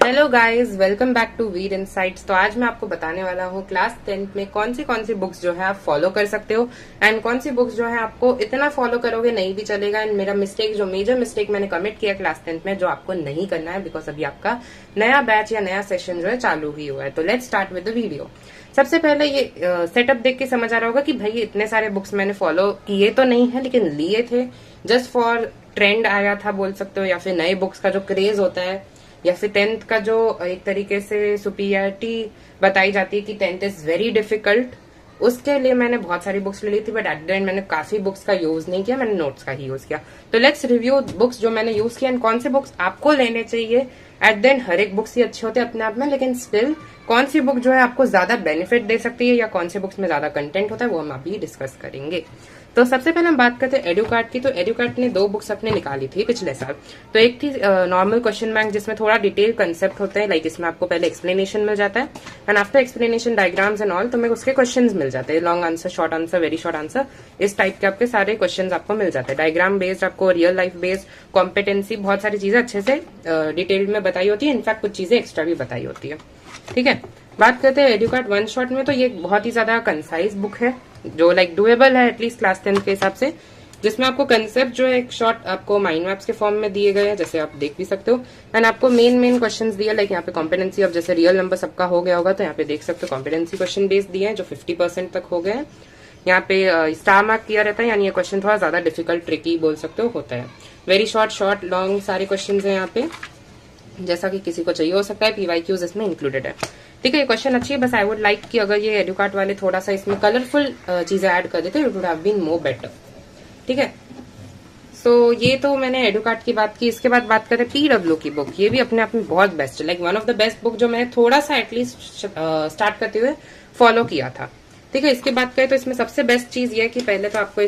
Hello guys, welcome back to Veer insights. तो आज मैं आपको बताने वाला हूँ क्लास 10th में कौन सी बुक्स जो है आप फॉलो कर सकते हो एंड कौन सी बुक्स जो है आपको इतना फॉलो करोगे नहीं भी चलेगा। एंड मेरा मेजर मिस्टेक मैंने कमिट किया क्लास 10th में जो आपको नहीं करना है, बिकॉज अभी आपका नया बैच या नया सेशन जो है चालू ही हुआ है। तो let's start with the video. सबसे पहले ये सेटअप देख के समझ आ रहा होगा कि भाई इतने सारे बुक्स मैंने फॉलो किए तो नहीं है, लेकिन लिए थे जस्ट फॉर ट्रेंड आया था बोल सकते हो, या फिर नए बुक्स का जो क्रेज होता है, या फिर 10th का जो एक तरीके से सुपीरियरिटी बताई जाती है कि 10th इज वेरी डिफिकल्ट, उसके लिए मैंने बहुत सारी बुक्स ले ली थी। बट एट द एंड मैंने काफी बुक्स का यूज नहीं किया, मैंने नोट्स का ही यूज किया। तो लेट्स रिव्यू बुक्स जो मैंने यूज किया एंड कौन से बुक्स आपको लेने चाहिए। एट द एंड हर एक बुक्स ही अच्छे होते हैं अपने आप में, लेकिन स्टिल कौन सी बुक जो है आपको ज्यादा बेनिफिट दे सकती है या कौन सी बुक्स में ज्यादा कंटेंट होता है वो हम अभी डिस्कस करेंगे। तो सबसे पहले हम बात करते हैं एडुकार्ट की। तो एडुकार्ट ने 2 बुक्स अपने निकाली थी पिछले साल। तो एक थी नॉर्मल क्वेश्चन बैंक, जिसमें थोड़ा डिटेल कंसेप्ट होते हैं, लाइक इसमें आपको पहले एक्सप्लेनेशन मिल जाता है and after explanation diagrams and all, तो मैं उसके क्वेश्चंस मिल जाते हैं, long answer, short answer, very short answer, इस टाइप के आपके सारे क्वेश्चंस आपको मिल जाते हैं। डायग्राम बेस्ड, आपको रियल लाइफ बेस्ड, कॉम्पिटेंसी, बहुत सारी चीजें अच्छे से डिटेल में बताई होती है। इनफैक्ट कुछ चीजें एक्स्ट्रा भी बताई होती है। ठीक है, बात करते हैं एडुकार्ट वन शॉट में। तो ये बहुत ही ज्यादा कंसाइज बुक है जो लाइक डुएबल है एटलीस्ट क्लास 10 के हिसाब से, जिसमें आपको कंसेप्ट जो है एक शॉर्ट आपको माइंड मैप्स के फॉर्म में दिए गए हैं, जैसे आप देख भी सकते हो। एंड आपको मेन क्वेश्चंस दिए, लाइक यहाँ पे कॉम्पिटेंसी ऑफ, जैसे रियल नंबर सबका हो गया होगा तो यहाँ पे देख सकते हो कॉम्पिटेंसी क्वेश्चन बेस्ड दिए हैं जो 50% तक हो गए हैं। यहाँ पे स्टार मार्क किया रहता है, यानी ये क्वेश्चन थोड़ा ज्यादा डिफिकल्ट ट्रिकी बोल सकते हो होता है। वेरी शॉर्ट लॉन्ग सारे क्वेश्चन है यहाँ पे, जैसा कि किसी को चाहिए हो सकता है। पीवाईक्यूज इसमें इंक्लूडेड है। ठीक है, ये क्वेश्चन अच्छी है, बस आई वुड लाइक कि अगर ये एडुकार्ट वाले थोड़ा सा इसमें कलरफुल चीजें ऐड कर देते, it would have been more better. ठीक है, सो ये तो मैंने एडुकार्ट की बात की। इसके बाद बात करें पीडब्ल्यू की बुक। ये भी अपने आप में बहुत बेस्ट है, like one of the best book जो मैंने थोड़ा सा एटलीस्ट स्टार्ट करते हुए फॉलो किया था। ठीक है, इसकी बात करें तो इसमें सबसे बेस्ट चीज ये है कि पहले तो आपको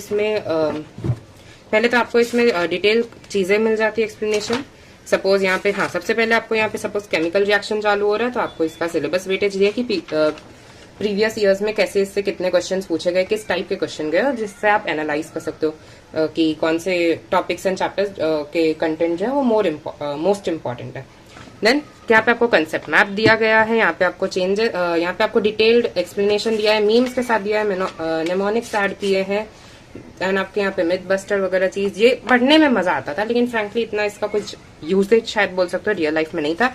इसमें डिटेल चीजें मिल जाती है, एक्सप्लेनेशन। सपोज यहाँ पे, हाँ, सबसे पहले आपको यहाँ पे सपोज केमिकल रिएक्शन चालू हो रहा है तो आपको इसका सिलेबस वेटेज दिया कि प्रीवियस ईयर्स में कैसे इससे कितने क्वेश्चंस पूछे गए, किस टाइप के क्वेश्चन गए, और जिससे आप एनालाइज कर सकते हो कि कौन से टॉपिक्स एंड चैप्टर्स के कंटेंट जो है वो मोस्ट इम्पोर्टेंट है। देन यहाँ पे आपको कंसेप्ट मैप दिया गया है, यहाँ पे आपको यहाँ पे आपको डिटेल्ड एक्सप्लेनेशन दिया है, मीम्स के साथ दिया है, नेमोनिक्स ऐड किए हैं एंड आपके यहाँ पे मिथ बस्टर वगैरह चीज। ये पढ़ने में मजा आता था, लेकिन फ्रैंकली इतना इसका कुछ यूसेज शायद बोल सकते हो रियल लाइफ में नहीं था।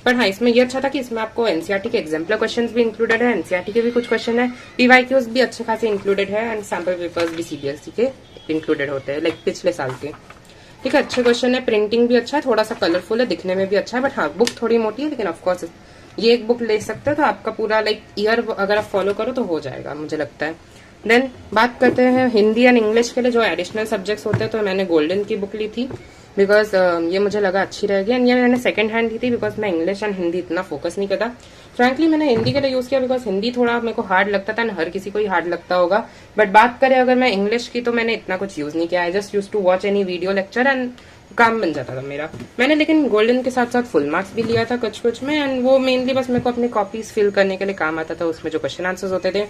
पर हाँ, इसमें ये अच्छा था कि इसमें आपको एनसीईआरटी के एग्जाम्पलर क्वेश्चंस भी इंक्लूडेड है, एनसीईआरटी के भी कुछ क्वेश्चन है, पीवाईक्यूज भी अच्छे खासे इंक्लूडेड है एंड सैम्पल पेपर्स भी सीबीएसई के इंक्लूडेड होते हैं, लाइक पिछले साल के। ठीक है, अच्छे क्वेश्चन है, प्रिंटिंग भी अच्छा है, थोड़ा सा कलरफुल है, दिखने में भी अच्छा है। बट हाँ, बुक थोड़ी मोटी है, लेकिन ऑफकोर्स ये एक बुक ले सकते हो तो आपका पूरा लाइक ईयर अगर आप फॉलो करो तो हो जाएगा, मुझे लगता है। देन बात करते हैं हिंदी एंड इंग्लिश के लिए जो एडिशनल सब्जेक्ट्स होते हैं। तो मैंने गोल्डन की बुक ली थी बिकॉज ये मुझे लगा अच्छी रहेगी, एंड ये मैंने सेकंड हैंड ली थी बिकॉज मैं इंग्लिश एंड हिंदी इतना फोकस नहीं करता। फ्रैंकली मैंने हिंदी के लिए यूज किया बिकॉज हिंदी थोड़ा मेरे को हार्ड लगता था, हर किसी को ही हार्ड लगता होगा। बट बात करें अगर मैं इंग्लिश की, तो मैंने इतना कुछ यूज नहीं किया। I just use to watch any video lecture and काम बन जाता था मेरा। मैंने लेकिन गोल्डन के साथ साथ फुल मार्क्स भी लिया था कुछ में, एंड वो मेनली बस मेरे को अपनी कॉपीज फिल करने के लिए काम आता था। उसमें जो क्वेश्चन आंसर्स होते थे,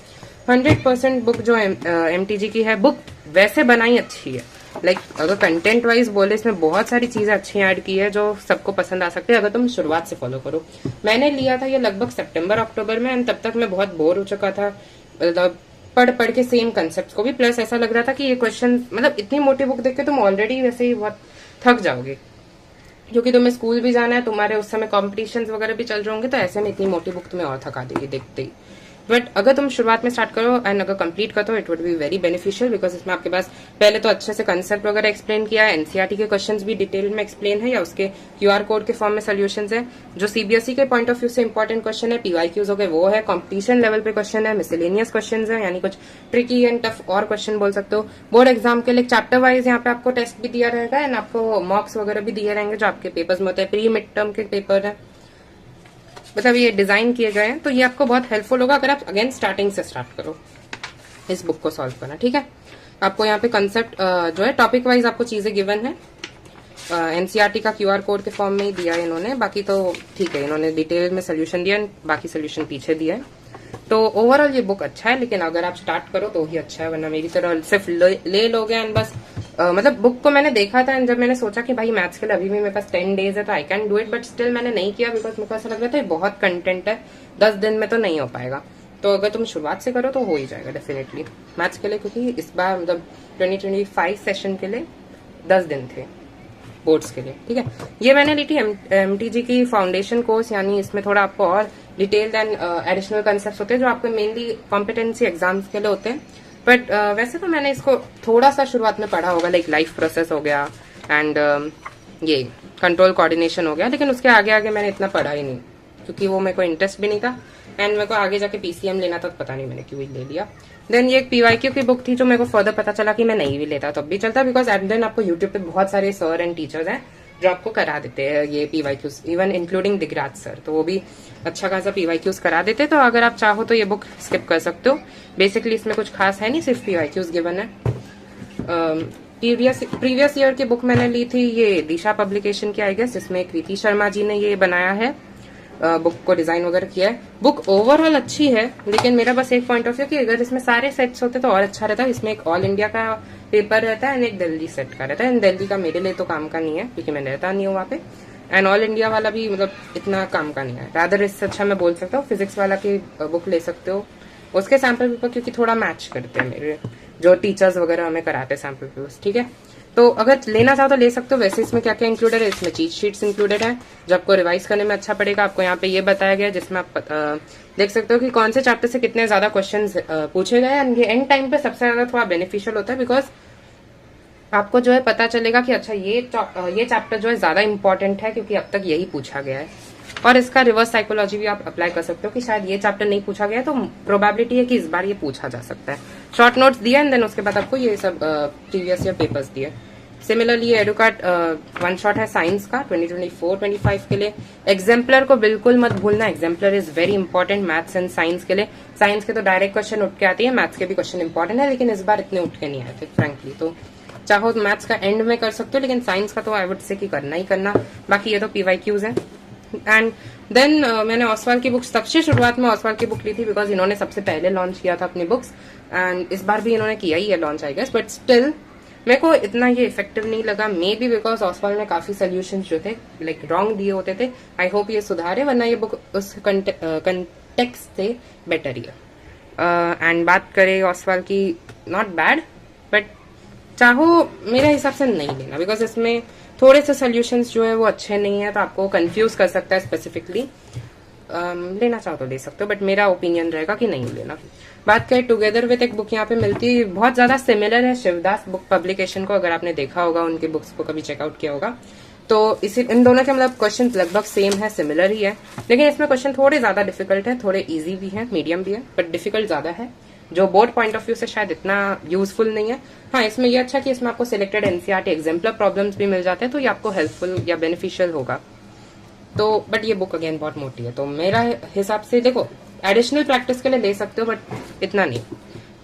100% बुक जो एमटीजी की है, बुक वैसे बनाई अच्छी है। लाइक अगर कंटेंट वाइज बोले, इसमें बहुत सारी चीजें अच्छी ऐड की है जो सबको पसंद आ सकती है अगर तुम शुरुआत से फॉलो करो। मैंने लिया था ये लगभग सितंबर अक्टूबर में, एंड तब तक मैं बहुत बोर हो चुका था, मतलब पढ़ के सेम कंसेप्ट को भी। प्लस ऐसा लग रहा था कि ये क्वेश्चन, मतलब इतनी मोटी बुक देख के तुम ऑलरेडी वैसे ही बहुत थक जाओगे, क्योंकि तुम्हें स्कूल भी जाना है, तुम्हारे उस समय कॉम्पिटिशन्स वगैरह भी चल रहे होंगे, तो ऐसे में इतनी मोटी बुक तुम्हें और थका देगी देखते ही। बट अगर तुम शुरुआत में स्टार्ट करो एंड अगर कंप्लीट करो, it would be very beneficial, because इसमें आपके पास पहले तो अच्छे से कंसेप्ट वगैरह एक्सप्लेन किया है, एनसीईआरटी के क्वेश्चंस भी डिटेल में एक्सप्लेन है या उसके क्यूआर कोड के फॉर्म में सोल्यूशंस है। जो सीबीएसई के पॉइंट ऑफ व्यू से इंपॉर्टेंट क्वेश्चन है, पीवाईक्यूज हो गए वो है, कॉम्पिटिशन लेवल पे क्वेश्चन है, मिसलेनियस क्वेश्चन है, यानी कुछ ट्रिकी एंड टफ और क्वेश्चन बोल सकते हो। बोर्ड एग्जाम के लिए चैप्टर वाइज यहाँ पे आपको टेस्ट भी दिया रहेगा एंड आपको मॉक्स वगैरह भी दिए रहेंगे जो आपके पेपर्स में होते हैं, प्री मिड टर्म के पेपर है, मतलब ये डिजाइन किए गए हैं। तो ये आपको बहुत हेल्पफुल होगा अगर आप अगेन स्टार्टिंग से स्टार्ट करो इस बुक को सॉल्व करना। ठीक है, आपको यहाँ पे कंसेप्ट जो है टॉपिक वाइज आपको चीजें गिवन है, एनसीईआरटी का क्यूआर कोड के फॉर्म में ही दिया है इन्होंने, बाकी तो ठीक है, इन्होंने डिटेल में सोल्यूशन दिया, बाकी सोल्यूशन पीछे दिया है। तो ओवरऑल ये बुक अच्छा है, लेकिन अगर आप स्टार्ट करो तो ही अच्छा है, वरना मेरी तरह सिर्फ ले लोगे एंड बस मतलब बुक को मैंने देखा था एंड जब मैंने सोचा कि भाई मैथ्स के लिए अभी भी मेरे पास 10 डेज है तो I can do it, but still मैंने नहीं किया बिकॉज मेरे को ऐसा लग रहा था बहुत कंटेंट है, 10 दिन में तो नहीं हो पाएगा। तो अगर तुम शुरुआत से करो तो हो ही जाएगा डेफिनेटली मैथ्स के लिए, क्योंकि इस बार मतलब 2025 सेशन के लिए 10 दिन थे बोर्ड्स के लिए। ठीक है, ये मैंने ली थी MTG की फाउंडेशन कोर्स, यानी इसमें थोड़ा आपको और डिटेल्ड एंड एडिशनल कंसेप्ट होते हैं जो आपको मेनली कॉम्पिटेंसी एग्जाम्स के लिए होते हैं। बट वैसे तो मैंने इसको थोड़ा सा शुरुआत में पढ़ा होगा, लाइक लाइफ प्रोसेस हो गया एंड ये कंट्रोल कोऑर्डिनेशन हो गया, लेकिन उसके आगे आगे मैंने इतना पढ़ा ही नहीं क्योंकि वो मेरे को इंटरेस्ट भी नहीं था एंड मेरे को आगे जाके PCM लेना था, तो पता नहीं मैंने क्यों ही ले लिया। देन ये एक PYQ की बुक थी जो मेरे को फर्दर पता चला कि मैं नहीं भी लेता तब भी चलता, बिकॉज एट देन आपको यूट्यूब पे बहुत सारे सर एंड टीचर्स हैं जो आपको करा देते हैं ये PYQs, even including Digraj sir, तो वो भी अच्छा खासा PYQs करा देते। तो अगर आप चाहो तो ये बुक स्किप कर सकते हो, बेसिकली इसमें कुछ खास है नहीं, सिर्फ PYQs गिवन है। प्रीवियस ईयर की बुक मैंने ली थी ये दिशा पब्लिकेशन की आई गेस, जिसमें कृति शर्मा जी ने ये बनाया है, बुक को डिजाइन वगैरह किया है। बुक ओवरऑल अच्छी है, लेकिन मेरा बस एक पॉइंट ऑफ व्यू कि अगर इसमें सारे सेट्स होते तो और अच्छा रहता। इसमें एक ऑल इंडिया का पेपर रहता है एंड एक दिल्ली सेट का रहता है, एंड दिल्ली का मेरे लिए तो काम का नहीं है क्योंकि मैं रहता नहीं हूँ वहाँ पे, एंड ऑल इंडिया वाला भी मतलब इतना काम का नहीं है। रादर इससे अच्छा मैं बोल सकता हूँ फिजिक्स वाला की बुक ले सकते हो, उसके सैम्पल पेपर क्योंकि थोड़ा मैच करते हैं मेरे जो टीचर्स वगैरह हमें कराते हैं सैम्पल पेपर्स। ठीक है, तो अगर लेना चाहो तो ले सकते हो। वैसे इसमें क्या क्या इंक्लूडेड है, इसमें चीट शीट्स इंक्लूडेड है जो आपको रिवाइज करने में अच्छा पड़ेगा। आपको यहाँ पे ये बताया गया है जिसमें आप देख सकते हो कि कौन से चैप्टर से कितने ज्यादा क्वेश्चन पूछे गए, एंड ये एंड टाइम पे सबसे ज्यादा थोड़ा बेनिफिशियल होता है बिकॉज आपको जो है पता चलेगा कि अच्छा ये चैप्टर जो है ज्यादा इंपॉर्टेंट है क्योंकि अब तक यही पूछा गया है। और इसका रिवर्स साइकोलॉजी भी आप अप्लाई कर सकते हो कि शायद ये चैप्टर नहीं पूछा गया है तो प्रोबेबिलिटी है कि इस बार ये पूछा जा सकता है। शॉर्ट नोट्स दिए एंड देन उसके बाद आपको ये सब प्रीवियस ईयर पेपर्स दिए। सिमिलरली एडुकार्ट वन शॉट है साइंस का 2024-25 के लिए। एग्जाम्पलर को बिल्कुल मत भूलना, exemplar is very important maths and science के लिए। साइंस के तो डायरेक्ट क्वेश्चन उठ के आती है, मैथ्स के भी क्वेश्चन इंपॉर्टेंट है, लेकिन इस बार इतने उठ के नहीं आए थे फ्रेंकली। तो चाहो तो मैथ्स का एंड में कर सकते हो, लेकिन साइंस का तो आई वुड से कि करना ही करना। बाकी ये तो PYQs है। एंड देन मैंने ऑसवाल की बुक्स सबसे शुरुआत में ऑसवाल की बुक ली थी बिकॉज इन्होंने सबसे पहले लॉन्च किया था अपनी बुक्स, एंड इस बार भी इन्होंने किया ही है launch I guess, but still मेरे को इतना ये इफेक्टिव नहीं लगा। मे बी बिकॉज ऑसवाल में काफी सोल्यूशन जो थे लाइक रॉन्ग दिए होते थे। आई होप ये सुधारे, वरना ये बुक उस कंटेक्स्ट से बेटर ही है। एंड बात करें ऑसवाल की, नॉट बैड, बट चाहो मेरे हिसाब से नहीं लेना बिकॉज इसमें थोड़े से सोल्यूशंस जो है वो अच्छे नहीं है, तो आपको कंफ्यूज कर सकता है स्पेसिफिकली। लेना चाहो तो ले सकते हो, बट मेरा ओपिनियन रहेगा कि नहीं लेना। बात करें टुगेदर विद, एक बुक यहाँ पे मिलती है, बहुत ज्यादा सिमिलर है शिवदास बुक पब्लिकेशन को, अगर आपने देखा होगा उनकी बुक्स को कभी चेकआउट किया होगा तो इसी इन दोनों के मतलब क्वेश्चन लगभग सेम है, सिमिलर ही है, लेकिन इसमें क्वेश्चन थोड़े ज्यादा डिफिकल्ट है, थोड़े इजी भी है, मीडियम भी है, बट डिफिकल्ट ज्यादा है जो बोर्ड पॉइंट ऑफ व्यू से शायद इतना यूजफुल नहीं है। हाँ, इसमें ये अच्छा कि इसमें आपको सिलेक्टेड NCERT एग्जाम्पलर प्रॉब्लम्स भी मिल जाते हैं, तो ये आपको हेल्पफुल या बेनिफिशियल होगा। तो बट ये बुक अगेन बहुत मोटी है, तो मेरा हिसाब से देखो एडिशनल प्रैक्टिस के लिए ले सकते हो बट इतना नहीं।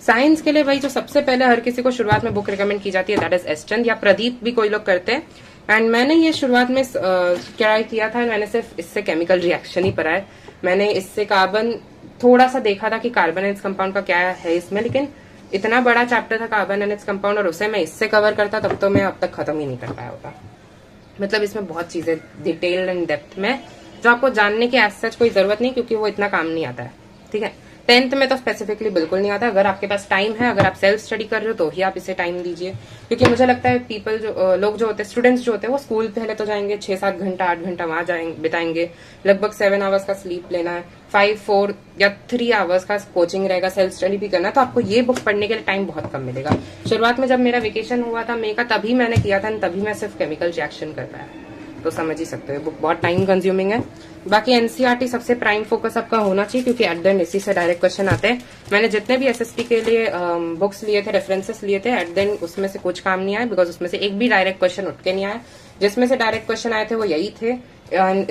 साइंस के लिए भाई जो सबसे पहले हर किसी को शुरुआत में बुक रिकमेंड की जाती है दैट इज एस्टन, या प्रदीप भी कोई लोग करते हैं। एंड मैंने ये शुरुआत में ट्राई किया था, मैंने सिर्फ इससे केमिकल रिएक्शन ही पढ़ा है। मैंने इससे कार्बन थोड़ा सा देखा था कि कार्बन एंड इट्स कंपाउंड का क्या है इसमें, लेकिन इतना बड़ा चैप्टर था कार्बन एंड इट्स कंपाउंड और उसे मैं इससे कवर करता तब तो मैं अब तक खत्म ही नहीं कर पाया होता। मतलब इसमें बहुत चीजें डिटेल्ड एंड डेप्थ में जो आपको जानने की एज सच कोई जरूरत नहीं, क्योंकि वो इतना काम नहीं आता है। ठीक है, 10th में तो स्पेसिफिकली बिल्कुल नहीं आता। अगर आपके पास टाइम है, अगर आप सेल्फ स्टडी कर रहे हो तो ही आप इसे टाइम दीजिए, क्योंकि मुझे लगता है पीपल जो लोग जो होते हैं, स्टूडेंट्स जो होते हैं, वो स्कूल पहले तो जाएंगे 6-7 घंटा 8 घंटा वहां जाएंगे बिताएंगे, लगभग 7 आवर्स का स्लीप लेना है, 5-4 या 3 आवर्स का कोचिंग रहेगा, सेल्फ स्टडी भी करना है, तो आपको ये बुक पढ़ने के लिए टाइम बहुत कम मिलेगा। शुरुआत में जब मेरा वेकेशन हुआ था मई का, तभी मैंने किया था, तभी मैं सिर्फ केमिकल रिएक्शन कर पाया, तो समझ ही सकते हो बुक बहुत टाइम कंज्यूमिंग है। बाकी NCERT सबसे प्राइम फोकस आपका होना चाहिए, क्योंकि एट द एंड इसी से डायरेक्ट क्वेश्चन आते हैं। मैंने जितने भी SST के लिए बुक्स लिए थे, रेफरेंसेस लिए थे, एट द एंड उसमें से कुछ काम नहीं आया, बिकॉज उसमें से एक भी डायरेक्ट क्वेश्चन उठ के नहीं आया। जिसमें से डायरेक्ट क्वेश्चन आए थे वो यही थे,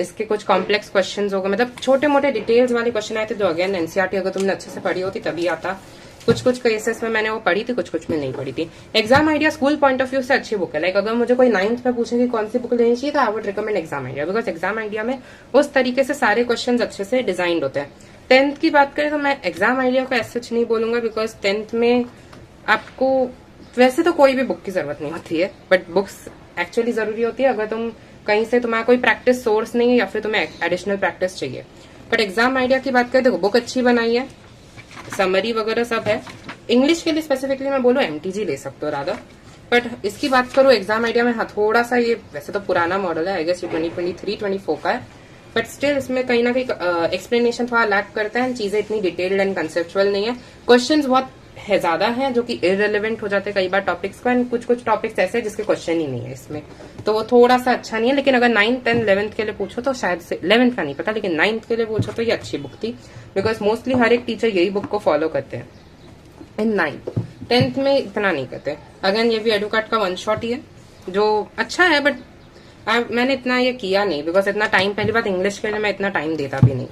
इसके कुछ कॉम्प्लेक्स क्वेश्चन हो गए, मतलब छोटे मोटे डिटेल्स वाले क्वेश्चन आए थे, जो अगेन NCERT अगर तुमने अच्छे से पढ़ी होती तभी आता। कुछ केसेस में मैंने वो पढ़ी थी, कुछ में नहीं पढ़ी थी। Exam idea school point of view से अच्छी बुक है। लाइक अगर मुझे कोई 9th में पूछे कि कौन सी बुक लेनी चाहिए, तो आई would recommend exam idea, because exam idea में उस तरीके से सारे क्वेश्चंस अच्छे से डिजाइंड होते हैं। 10th की बात करें तो मैं एग्जाम आइडिया को ऐसा नहीं बोलूंगा, बिकॉज 10th में आपको वैसे तो कोई भी बुक की जरूरत नहीं होती है, बट बुक्स एक्चुअली जरूरी होती है अगर तुम कहीं से तुम्हारा कोई प्रैक्टिस सोर्स नहीं है या फिर तुम्हें एडिशनल प्रैक्टिस चाहिए। बट एग्जाम आइडिया की बात करें, देखो बुक अच्छी बनाई है, समरी वगैरह सब है। इंग्लिश के लिए स्पेसिफिकली मैं बोलूँ एमटीजी ले सकते हो राधा। बट इसकी बात करूँ एग्जाम आइडिया में, हाँ थोड़ा सा ये वैसे तो पुराना मॉडल है, आई गेस ये 2023-24 का है, बट स्टिल इसमें कहीं ना कहीं एक्सप्लेनेशन थोड़ा लैक करता है, चीजें इतनी डिटेल्ड एंड कंसेप्चुअल नहीं है, क्वेश्चंस बहुत है ज्यादा हैं जो कि इररिलेवेंट हो जाते हैं कई बार टॉपिक्स का, एंड कुछ कुछ टॉपिक्स ऐसे हैं जिसके क्वेश्चन ही नहीं है इसमें, तो वो थोड़ा सा अच्छा नहीं है। लेकिन अगर 9th 10th 11th के लिए पूछो तो शायद से, 11th का नहीं पता लेकिन 9th के लिए पूछो तो ये अच्छी बुक थी, बिकॉज मोस्टली हर एक टीचर यही बुक को फॉलो करते हैं। इन 9th 10th में इतना नहीं करते। अगेन ये भी एडुकार्ट का वन शॉट ही है जो अच्छा है, बट मैंने इतना ये किया नहीं बिकॉज इतना टाइम, पहली बात इंग्लिश के लिए मैं इतना टाइम देता भी नहीं।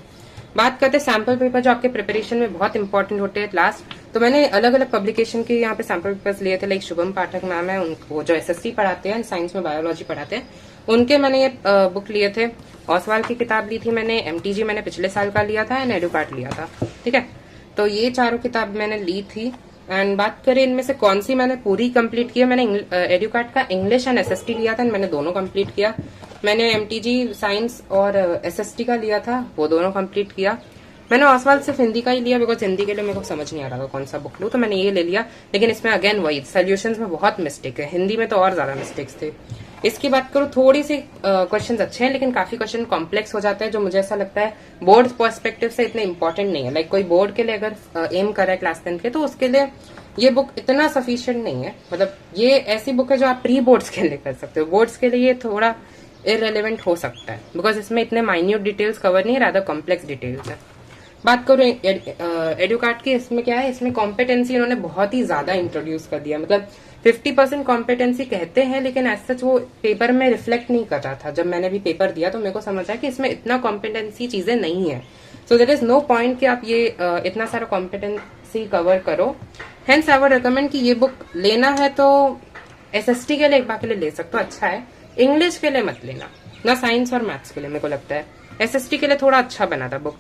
बात करते हैं सैम्पल पेपर जो आपके प्रिपरेशन में बहुत इंपॉर्टेंट होते हैं लास्ट, तो मैंने अलग अलग पब्लिकेशन के यहाँ पे सैम्पल पेपर्स लिए थे, लाइक शुभम पाठक मैम है, उनको जो एसएसटी पढ़ाते हैं, साइंस में बायोलॉजी पढ़ाते हैं, उनके मैंने ये बुक लिए थे। ओसवाल की किताब ली थी मैंने, एमटीजी मैंने पिछले साल का लिया था एंड एडुकार्ट लिया था, ठीक है। तो ये चारों किताब मैंने ली थी। एंड बात करें इनमें से कौन सी मैंने पूरी कंप्लीट किया, मैंने एडुकार्ट का इंग्लिश एंड एसएसटी लिया था, मैंने दोनों कंप्लीट किया। मैंने एमटीजी साइंस और एसएसटी का लिया था, वो दोनों कंप्लीट किया। मैंने ओसवाल सिर्फ हिंदी का ही लिया बिकॉज हिंदी के लिए मेरे को समझ नहीं आ रहा था कौन सा बुक लूं, तो मैंने ये ले लिया। लेकिन इसमें अगेन वही सोल्यूशंस में बहुत मिस्टेक है, हिंदी में तो और ज्यादा मिस्टेक्स थे। इसकी बात करूँ थोड़ी सी क्वेश्चंस अच्छे हैं लेकिन काफी क्वेश्चन कॉम्प्लेक्स हो जाते हैं, जो मुझे ऐसा लगता है बोर्ड पर्सपेक्टिव से इतने इंपॉर्टेंट नहीं है। लाइक कोई बोर्ड के लिए अगर एम कर रहा है क्लास 10 के, तो उसके लिए ये बुक इतना सफिशिएंट नहीं है। मतलब ये ऐसी बुक है जो आप प्री बोर्ड्स के लिए कर सकते हो, बोर्ड्स के लिए ये थोड़ा इररिलेवेंट हो सकता है बिकॉज इसमें इतने माइन्यूट डिटेल्स कवर नहीं है, रादर कॉम्प्लेक्स डिटेल्स है। बात करूं एडुकार्ट की, इसमें क्या है, इसमें कॉम्पिटेंसी इन्होंने बहुत ही ज्यादा इंट्रोड्यूस कर दिया। मतलब 50% कॉम्पिटेंसी कहते हैं लेकिन एज सच वो पेपर में रिफ्लेक्ट नहीं कर रहा था। जब मैंने भी पेपर दिया तो मेरे को समझ आया कि इसमें इतना कॉम्पिटेंसी चीजें नहीं है, so there is no point कि आप ये इतना सारा कॉम्पिटेंसी कवर करो। हेंस आई वुड रिकमेंड कि ये बुक लेना है तो एसएसटी के लिए एक बार के लिए ले सकते हो, अच्छा है। इंग्लिश के लिए मत लेना, ना साइंस और मैथ्स के लिए, मेरे को लगता है एसएसटी के लिए थोड़ा अच्छा बना था बुक।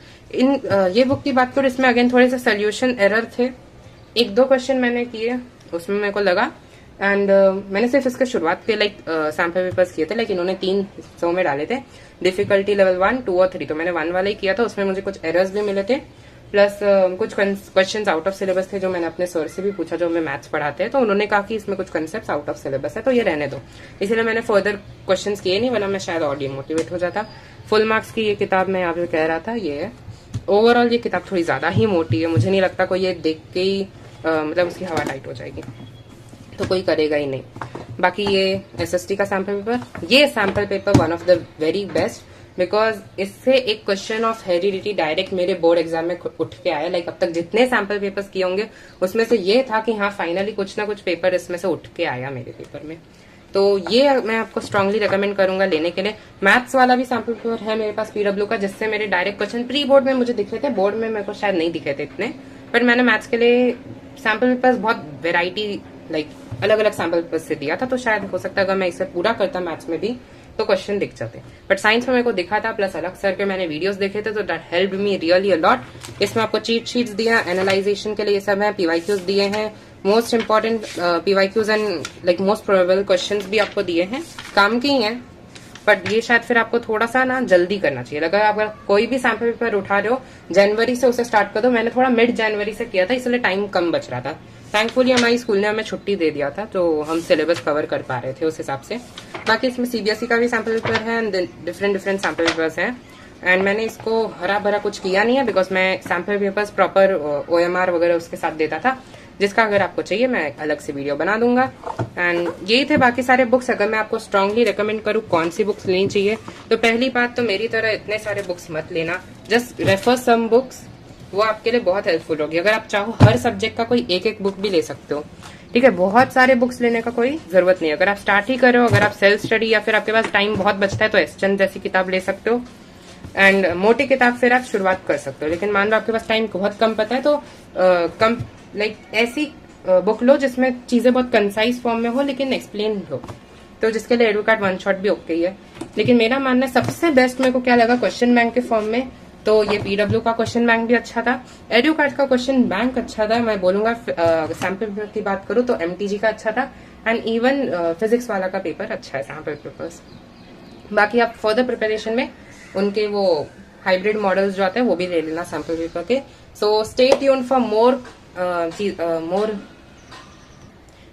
ये बुक की बात करूं, इसमें अगेन थोड़े से सोल्यूशन एरर थे, 1-2 क्वेश्चन मैंने किए उसमें मेरे को लगा, एंड मैंने सिर्फ इसका शुरुआत के लाइक सैम्पल पेपर्स किए थे, लेकिन उन्होंने 3 हिस्सों में डाले थे, डिफिकल्टी लेवल 1, 2 और 3, तो मैंने 1 वाला ही किया था। उसमें मुझे कुछ एरर्स भी मिले थे, प्लस कुछ क्वेश्चंस आउट ऑफ सिलेबस थे जो मैंने अपने सर से भी पूछा जो हमें मैथ्स पढ़ाते हैं, तो उन्होंने कहा कि इसमें कुछ कंसेप्ट आउट ऑफ सिलेबस है तो ये रहने दो, इसलिए मैंने फर्दर क्वेश्चंस किए नहीं, वरना मैं शायद और डिमोटिवेट हो जाता। फुल मार्क्स की ये किताब मैं यहाँ पे कह रहा था, ये है। ओवरऑल ये किताब थोड़ी ज्यादा ही मोटी है, मुझे नहीं लगता कोई ये देख के ही मतलब उसकी हवा टाइट हो जाएगी, तो कोई करेगा ही नहीं। बाकी ये एसएसटी का सैम्पल पेपर, ये sample paper one of the very best, because इससे एक क्वेश्चन ऑफ हेरिडिटी डायरेक्ट मेरे बोर्ड एग्जाम में उठ के आया। लाइक अब तक जितने सैम्पल पेपर्स किए होंगे उसमें से ये था कि हाँ फाइनली कुछ ना कुछ पेपर इसमें से उठ के आया मेरे पेपर में, तो ये मैं आपको स्ट्रांगली रेकमेंड करूंगा लेने के लिए। मैथ्स वाला भी सैम्पल पेपर है मेरे पास पीडब्ल्यू का, जिससे मेरे डायरेक्ट क्वेश्चन प्री बोर्ड में मुझे दिखे थे, बोर्ड में मेरे को शायद नहीं दिखे थे इतने, बट मैंने मैथ्स के लिए सैम्पल पेपर्स बहुत वेराइटी लाइक अलग अलग सैम्पल पेपर से दिया था, तो शायद हो सकता है अगर मैं इसे पूरा करता मैथ्स में भी तो क्वेश्चन दिख जाते। बट साइंस में मेरे को दिखा था, प्लस अलग सर के मैंने वीडियोस देखे थे, तो that helped me really a lot. इसमें आपको चीट शीट्स दिया, एनालाइजेशन के लिए ये सब है, पीवाईक्यूज दिए हैं, most important PYQs and like most probable questions भी आपको दिए हैं, काम के ही हैं, बट ये शायद फिर आपको थोड़ा सा ना जल्दी करना चाहिए। अगर आप कोई भी सैम्पल पेपर उठा रहे हो जनवरी से उसे स्टार्ट कर दो, मैंने थोड़ा मिड जनवरी से किया था इसलिए टाइम कम बच रहा था। थैंकफुली हमारी स्कूल ने हमें छुट्टी दे दिया था, तो हम सिलेबस कवर कर पा रहे थे उस हिसाब से। बाकी इसमें सीबीएसई का भी सैम्पल पेपर है एंड डिफरेंट सैम्पल पेपर्स हैं, एंड मैंने इसको हरा भरा कुछ किया नहीं है बिकॉज मैं सैम्पल पेपर्स प्रॉपर OMR वगैरह उसके साथ देता था, जिसका अगर आपको चाहिए मैं अलग से वीडियो बना दूंगा। एंड यही थे बाकी सारे बुक्स। अगर मैं आपको स्ट्रांगली रेकमेंड करूँ कौन सी बुक्स लेनी चाहिए, तो पहली बात तो मेरी तरह इतने सारे बुक्स मत लेना, जस्ट रेफर सम बुक्स, वो आपके लिए बहुत हेल्पफुल होगी। अगर आप चाहो हर सब्जेक्ट का कोई एक बुक भी ले सकते हो, ठीक है, बहुत सारे बुक्स लेने का कोई जरूरत नहीं है। अगर आप स्टार्ट ही कर रहे हो, अगर आप सेल्फ स्टडी या फिर आपके पास टाइम बहुत बचता है तो एसचंद जैसी किताब ले सकते हो, एंड मोटी किताब फिर आप शुरुआत कर सकते हो। लेकिन मान लो आपके पास टाइम बहुत कम पता है तो कम लाइक ऐसी बुक लो जिसमें चीजें बहुत कंसाइज फॉर्म में हो लेकिन एक्सप्लेन हो, तो जिसके लिए एडुकार्ट वन शॉट भी ओके ही है। लेकिन मेरा मानना है सबसे बेस्ट मेरे को क्या लगा, क्वेश्चन बैंक के फॉर्म में तो ये पीडब्ल्यू का क्वेश्चन बैंक भी अच्छा था, एडू कार्ड का क्वेश्चन बैंक अच्छा था। मैं बोलूंगा सैम्पल पेपर की बात करूँ तो एमटीजी का अच्छा था, एंड इवन फिजिक्स वाला का पेपर अच्छा है सैम्पल पेपर्स। बाकी आप फर्दर प्रिपरेशन में उनके वो हाइब्रिड मॉडल्स जो आते हैं वो भी ले लेना सैम्पल पेपर के। So stay tuned for more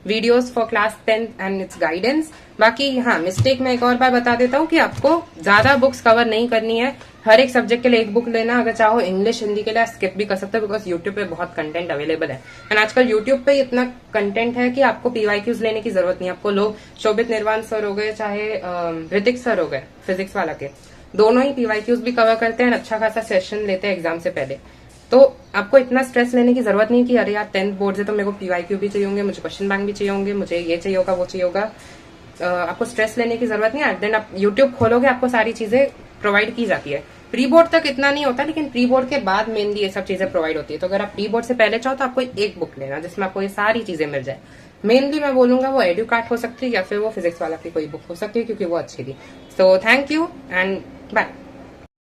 videos for class 10 and it's guidance. बाकी हाँ, मिस्टेक मैं एक और बार बता देता हूँ कि आपको ज्यादा बुक्स कवर नहीं करनी है, हर एक सब्जेक्ट के लिए एक बुक लेना। अगर चाहो इंग्लिश हिंदी के लिए स्किप भी कर सकते हो, बिकॉज यूट्यूब पे बहुत कंटेंट अवेलेबल है, एंड आजकल यूट्यूब पे इतना कंटेंट है कि आपको पीवाईक्यूज लेने की जरूरत नहीं है। आपको लोग शोभित निर्वाण सर हो गए, चाहे ऋतिक सर हो गए फिजिक्स वाला के, दोनों ही पीवाईक्यूज भी कवर करते हैं, अच्छा खासा सेशन लेते हैं एग्जाम से पहले। तो आपको इतना स्ट्रेस लेने की जरूरत नहीं कि अरे यार 10th बोर्ड से तो मेरे को पीवाईक्यू भी चाहिए होंगे, मुझे क्वेश्चन बैंक भी चाहिए होंगे, मुझे ये चाहिए होगा वो चाहिए होगा। आपको स्ट्रेस लेने की जरूरत नहीं है। एट देन आप यूट्यूब खोलोगे आपको सारी चीजें प्रोवाइड की जाती है। प्री बोर्ड तक इतना नहीं होता, लेकिन प्री बोर्ड के बाद मेनली ये सब चीजें प्रोवाइड होती है। तो अगर आप प्री बोर्ड से पहले चाहो तो आपको एक बुक लेना जिसमें आपको ये सारी चीजें मिल जाए। मेनली मैं बोलूंगा वो एडू कार्ड हो सकती है या फिर वो फिजिक्स वाला की कोई बुक हो सकती है, क्योंकि वो अच्छी थी। So thank you and bye.